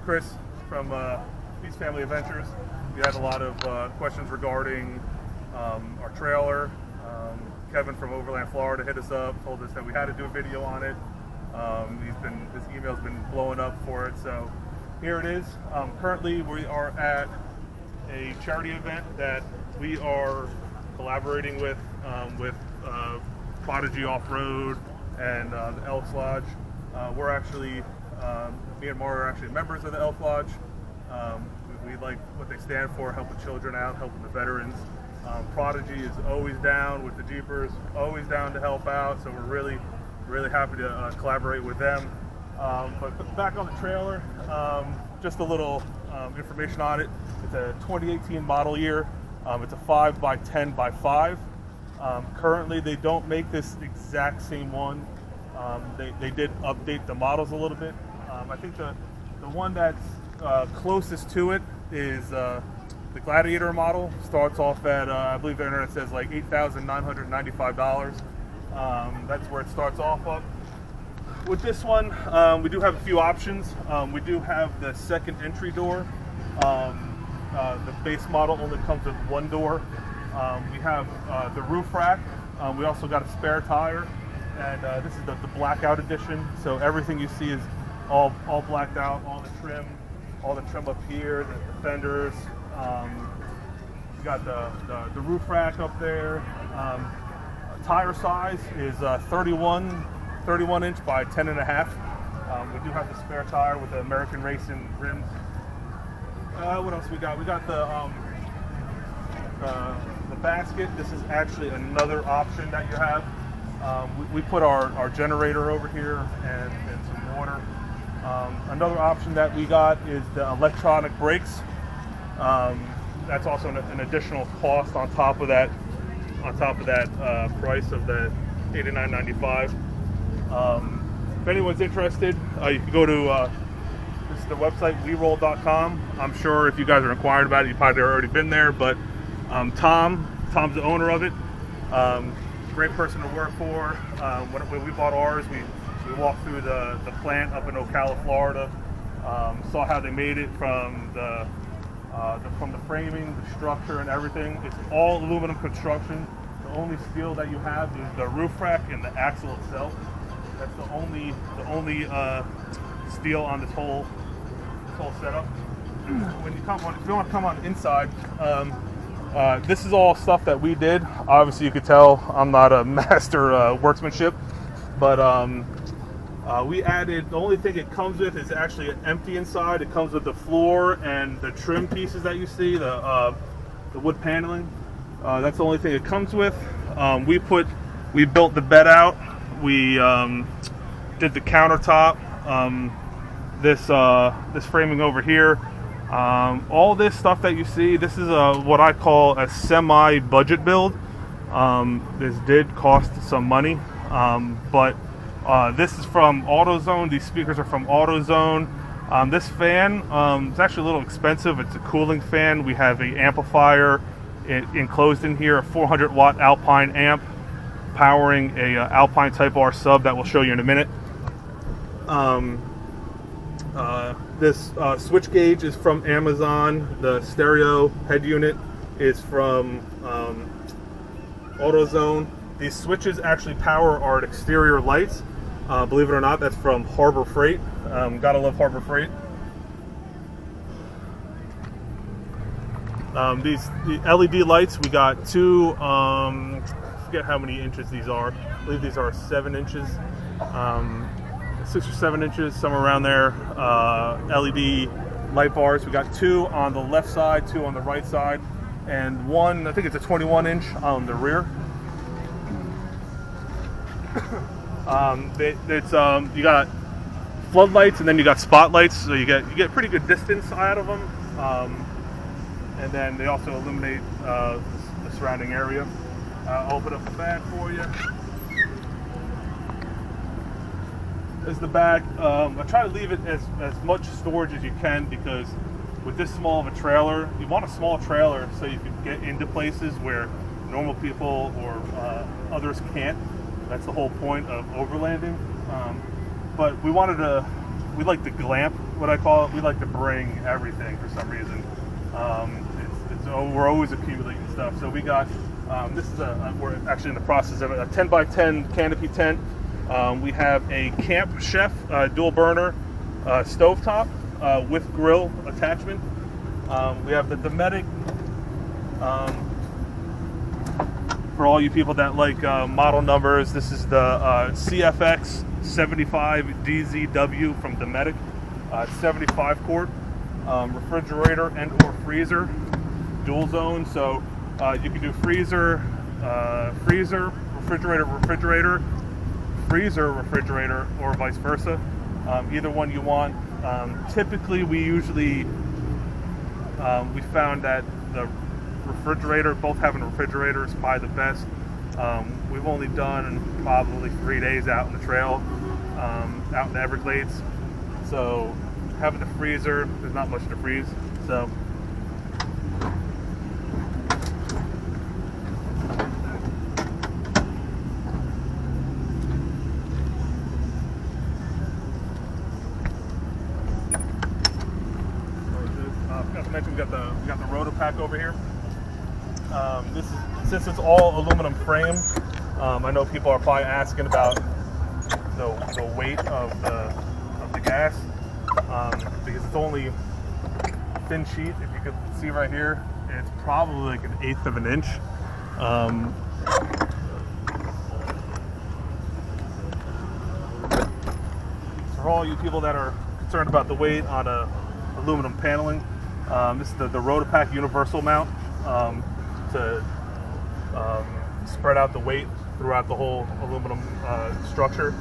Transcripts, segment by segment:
Chris from Peace Family Adventures. We had a lot of questions regarding our trailer. Kevin from Overland, Florida hit us up, told us that we had to do a video on it. His email's been blowing up for it, so here it is. Currently, we are at a charity event that we are collaborating with Prodigy Off-Road and the Elks Lodge. We're actually, me and Maura are actually members of the Elk Lodge. We like what they stand for, helping children out, helping the veterans. Prodigy is always down with the Jeepers, always down to help out, so we're really happy to collaborate with them. But back on the trailer, just a little information on it. It's a 2018 model year. It's a 5x10x5. Currently, they don't make this exact same one. They did update the models a little bit. I think the one that's closest to it is the Gladiator model. Starts off at, I believe the internet says like $8,995. That's where it starts off of. With this one, we do have a few options. We do have the second entry door. The base model only comes with one door. We have the roof rack. We also got a spare tire, and this is the blackout edition. So everything you see is all blacked out. All the trim up here, the fenders. We got the roof rack up there. Tire size is 31 inch by 10.5. We do have the spare tire with the American Racing rims. What else we got? We got the basket. This is actually another option that you have. We put our generator over here and some water. Another option that we got is the electronic brakes. That's also an additional cost on top of that price of the $89.95. If anyone's interested, you can go to this is the website WeeRoll.com. I'm sure if you guys are inquiring about it, you've probably already been there. But Tom's the owner of it. Great person to work for. When we bought ours, we walked through the plant up in Ocala, Florida. Saw how they made it from the framing, the structure, and everything. It's all aluminum construction. The only steel that you have is the roof rack and the axle itself. That's the only steel on this whole setup. When you come on, if you want to come on inside, this is all stuff that we did. Obviously, you could tell I'm not a master workmanship, but we added, the only thing it comes with is actually empty inside. It comes with the floor and the trim pieces that you see, the wood paneling. That's the only thing it comes with. We built the bed out. We did the countertop. This framing over here. All this stuff that you see, this is what I call a semi-budget build. This did cost some money, but this is from AutoZone. These speakers are from AutoZone. This fan is actually a little expensive. It's a cooling fan. We have an amplifier enclosed in here, a 400 watt Alpine amp powering a Alpine Type R sub that we'll show you in a minute. This switch gauge is from Amazon. The stereo head unit is from AutoZone. These switches actually power our exterior lights. Believe it or not, that's from Harbor Freight. Gotta love Harbor Freight. The LED lights, we got two, I forget how many inches these are. I believe these are 7 inches. 6 or 7 inches, somewhere around there. LED light bars. We got 2 on the left side, 2 on the right side, and one, I think it's a 21 inch on the rear. You got floodlights and then you got spotlights, so you get pretty good distance out of them. And then they also illuminate the surrounding area. I'll open up the bag for you. Is the bag. I try to leave it as much storage as you can, because with this small of a trailer, you want a small trailer so you can get into places where normal people or others can't. That's the whole point of overlanding. But we wanted to we like to glamp, what I call it. We like to bring everything for some reason. We're always accumulating stuff. So we got, this is we're actually in the process of a 10 by 10 canopy tent. We have a Camp Chef dual burner stovetop with grill attachment. We have the Dometic, for all you people that like model numbers, this is the CFX 75 DZW from Dometic. 75 quart refrigerator and or freezer, dual zone. So you can do freezer, refrigerator, freezer, refrigerator, or vice versa. Either one you want. Typically, we found that the refrigerator, both having a refrigerator, is probably the best. We've only done probably 3 days out in the trail, out in the Everglades. So having the freezer, there's not much to freeze. So we got the rotor pack over here. This is, since it's all aluminum frame, I know people are probably asking about the weight of the gas, because it's only a thin sheet. If you could see right here, it's probably like 1/8 of an inch. For all you people that are concerned about the weight on a aluminum paneling, this is the Rotopack universal mount to spread out the weight throughout the whole aluminum structure.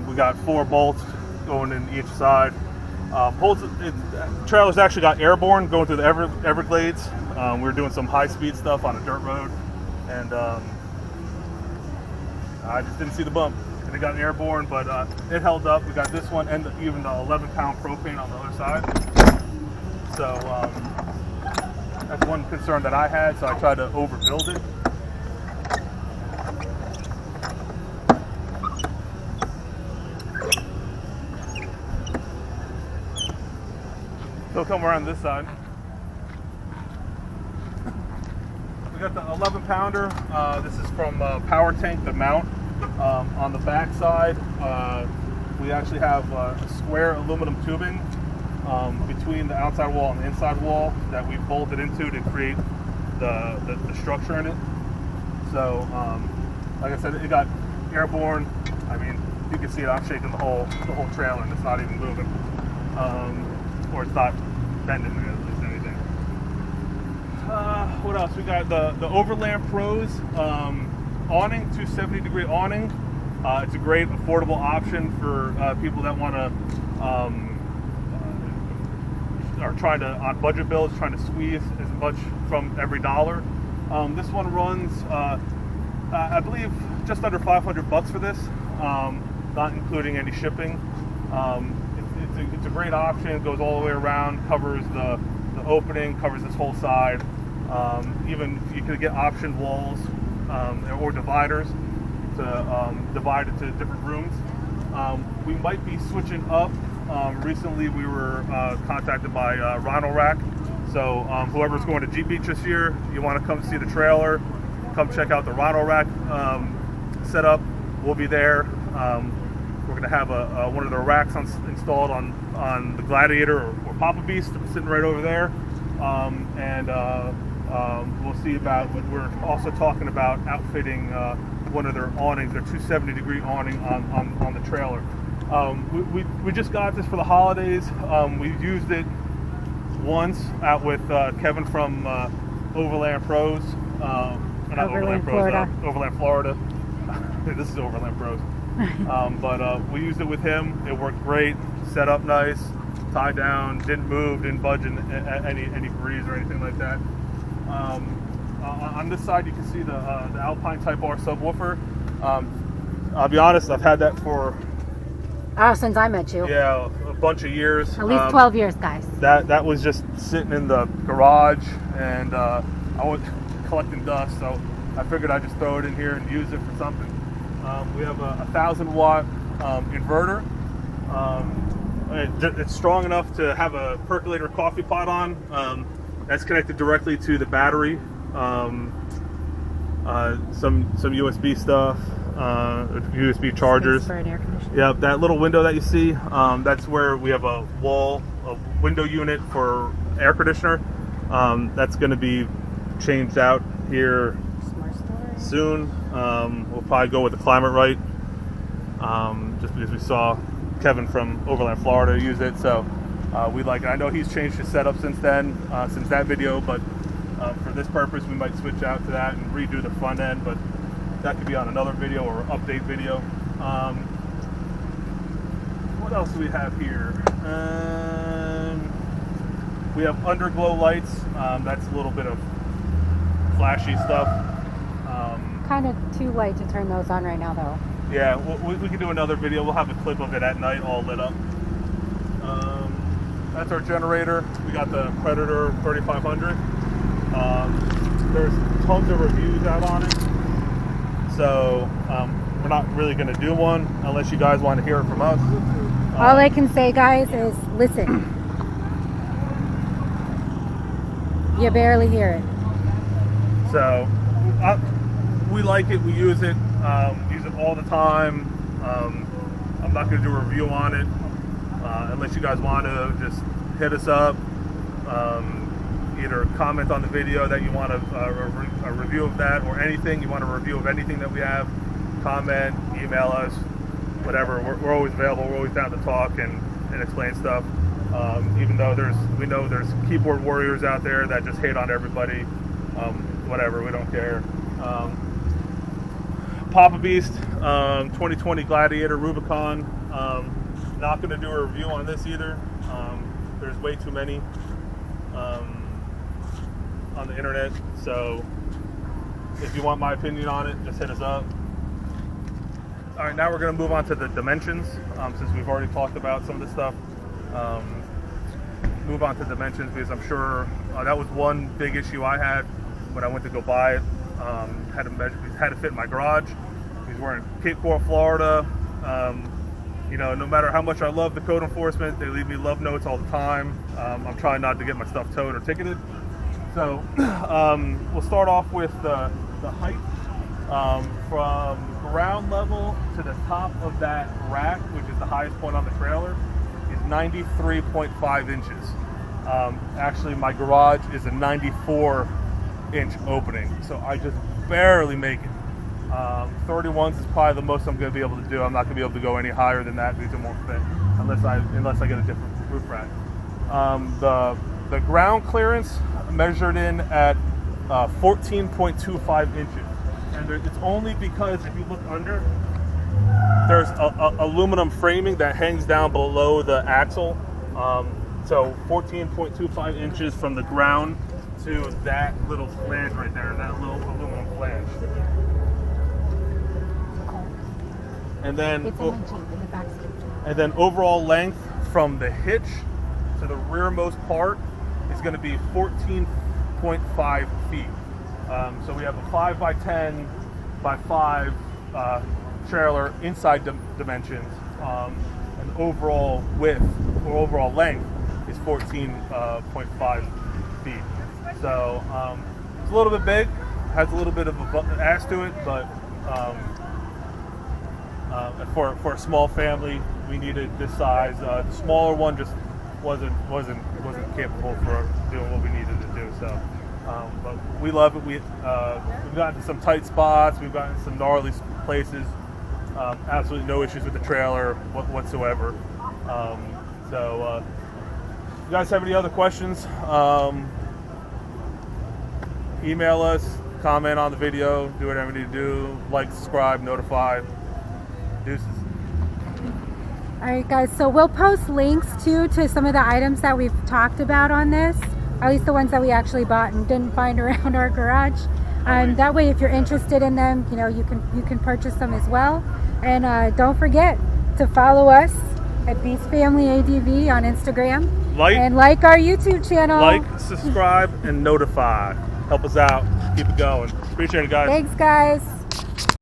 We got 4 bolts going in each side. Trailer's actually got airborne going through the Everglades. We were doing some high-speed stuff on a dirt road, and I just didn't see the bump. And it got airborne, but it held up. We got this one and even the 11-pound propane on the other side. So that's one concern that I had, so I tried to overbuild it. So come around this side. We got the 11-pounder. This is from Power Tank, the mount. On the back side, we actually have a square aluminum tubing between the outside wall and the inside wall that we bolted into to create the structure in it. So, like I said, it got airborne. I mean, you can see it. I'm shaking the whole trailer, and it's not even moving, or it's not bending at least anything. What else? We got the Overland Pros awning, 270-degree awning. It's a great affordable option for people that want to are trying to, on budget bills, trying to squeeze as much from every dollar. This one runs, I believe, just under $500 for this, not including any shipping. It's a great option. It goes all the way around, covers the opening, covers this whole side. Even you could get option walls or dividers to divide it to different rooms. We might be switching up. Recently we were contacted by Rhino Rack. So whoever's going to Jeep Beach this year, you want to come see the trailer, come check out the Rhino Rack setup. We'll be there. We're going to have one of the racks installed on the Gladiator or Papa Beast, sitting right over there. We'll see about, we're also talking about outfitting one of their awnings, their 270-degree awning on the trailer. We just got this for the holidays. We used it once out with Kevin from Overland Pros. Overland Florida. This is Overland Pros. But we used it with him. It worked great. Set up nice, tied down, didn't move, didn't budge in any breeze or anything like that. On this side, you can see the Alpine Type R subwoofer. I'll be honest, I've had that for since I met you. Yeah, a bunch of years. At least 12 years, guys. That was just sitting in the garage, and I was collecting dust, so I figured I'd just throw it in here and use it for something. We have a 1,000-watt inverter. It's strong enough to have a percolator coffee pot on. That's connected directly to the battery. Some USB stuff, USB chargers. For an air conditioner. Yeah, that little window that you see, that's where we have a window unit for air conditioner. That's going to be changed out here soon. We'll probably go with the Climate Right, just because we saw Kevin from Overland, Florida use it, so we like it. I know he's changed his setup since then, since that video, but for this purpose we might switch out to that and redo the front end, but that could be on another video or update video. What else do we have here? We have Underglow Lights. That's a little bit of flashy stuff. Kind of too light to turn those on right now, though. Yeah, we can do another video. We'll have a clip of it at night, all lit up. That's our generator. We got the Predator 3500. There's tons of reviews out on it, so we're not really going to do one unless you guys want to hear it from us. All I can say, guys, is listen. You barely hear it. So we like it. We use it. Use it all the time. I'm not going to do a review on it unless you guys want to. Just hit us up. Either comment on the video that you want a review of that, or anything you want a review of anything that we have. Comment, email us, whatever. We're always available. We're always down to talk and explain stuff. Even though we know there's keyboard warriors out there that just hate on everybody. Whatever, we don't care. Papa Beast 2020 Gladiator Rubicon. Not going to do a review on this either. There's way too many on the internet, so if you want my opinion on it, just hit us up. All right, now we're going to move on to the dimensions, since we've already talked about some of this stuff. Move on to dimensions, because I'm sure that was one big issue I had when I went to go buy it. Had to fit in my garage. Because we're in Cape Coral, Florida. No matter how much I love the code enforcement, they leave me love notes all the time. I'm trying not to get my stuff towed or ticketed. So we'll start off with the height. From ground level to the top of that rack, which is the highest point on the trailer, is 93.5 inches. Actually, my garage is a 94-inch opening, so I just barely make it. 31s is probably the most I'm going to be able to do. I'm not going to be able to go any higher than that because it won't fit unless I get a different roof rack. The ground clearance measured in at 14.25 inches. And it's only because if you look under, there's aluminum framing that hangs down below the axle. So 14.25 inches from the ground to that little flange right there, that little aluminum flange. And then, and then overall length from the hitch to the rearmost part is going to be 14.5 feet. So we have a 5x10 by 5 trailer inside dimensions, and overall width or overall length is 14.5 feet. So it's a little bit big, has a little bit of an ass to it, but for a small family, we needed this size. The smaller one just wasn't capable for doing what we needed to do. So. But we love it. We've gotten to some tight spots. We've gotten some gnarly places. Absolutely no issues with the trailer whatsoever. So if you guys have any other questions, email us, comment on the video, do whatever you need to do. Like, subscribe, notify. Deuces. All right, guys. So we'll post links too to some of the items that we've talked about on this. At least the ones that we actually bought and didn't find around our garage. That way, if you're interested in them, you can purchase them as well. And don't forget to follow us at Beast Family ADV on Instagram. And like our YouTube channel. Like, subscribe, and notify. Help us out. Keep it going. Appreciate it, guys. Thanks, guys.